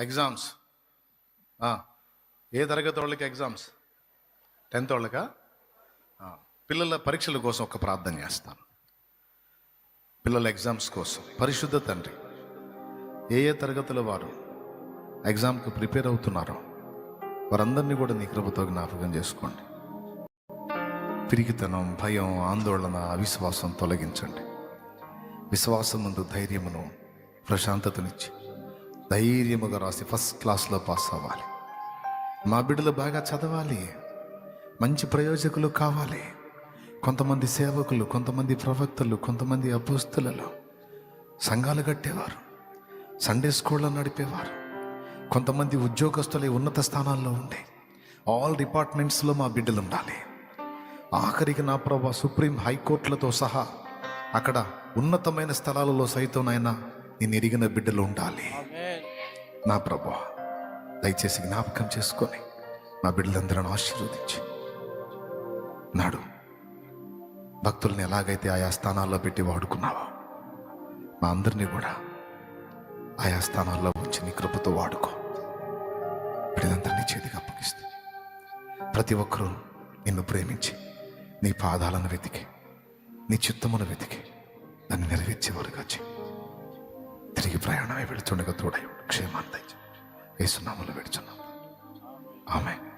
Exams ఏ తరగతి వాళ్ళకి exams? 10th వాళ్ళకా? పిల్లల పరీక్షల కోసం ఒక ప్రార్థన చేస్తాను. పిల్లల ఎగ్జామ్స్ కోసం పరిశుద్ధ తండ్రి, ఏ తరగతుల వారు ఎగ్జామ్కి ప్రిపేర్ అవుతున్నారో వారందరినీ కూడా నీ కృపతో జ్ఞాపకం చేసుకోండి. పిరికితనం, భయం, ఆందోళన, అవిశ్వాసం తొలగించండి. విశ్వాసం ముందు ధైర్యమును, ప్రశాంతతనిచ్చి ధైర్యముగా రాసి ఫస్ట్ క్లాస్లో పాస్ అవ్వాలి. మా బిడ్డలు బాగా చదవాలి, మంచి ప్రయోజకులు కావాలి. కొంతమంది సేవకులు, కొంతమంది ప్రవక్తలు, కొంతమంది అపోస్తలులు సంఘాలు కట్టేవారు, సండే స్కూళ్ళను నడిపేవారు. కొంతమంది ఉద్యోగస్తులే ఉన్నత స్థానాల్లో ఉండే. ఆల్ డిపార్ట్మెంట్స్లో మా బిడ్డలు ఉండాలి. ఆఖరికి నా ప్రభా సుప్రీం హైకోర్టులతో సహా అక్కడ ఉన్నతమైన స్థలాలలో సైతం నాయన నేను ఎరిగిన బిడ్డలు ఉండాలి. నా ప్రభా దయచేసి జ్ఞాపకం చేసుకొని మా బిడ్డలందరూ ఆశీర్వదించి నాడు భక్తుల్ని ఎలాగైతే ఆయా స్థానాల్లో పెట్టి వాడుకున్నావో మా అందరినీ కూడా ఆయా స్థానాల్లో ఉంచి నీ కృపతో వాడుకో. బిడ్డలందరినీ చేతికి అప్పగిస్తూ ప్రతి ఒక్కరూ నిన్ను ప్రేమించి నీ పాదాలను వెతికి నీ చిత్తమును వెతికి దాన్ని నెరవేర్చేవారుగా చేయి. తిరిగి ప్రయాణమై వెళుతుండగా తోడై క్షేమాన్ని దయచేయి. యేసు నామములో వేడుచున్నాము. ఆమేన్.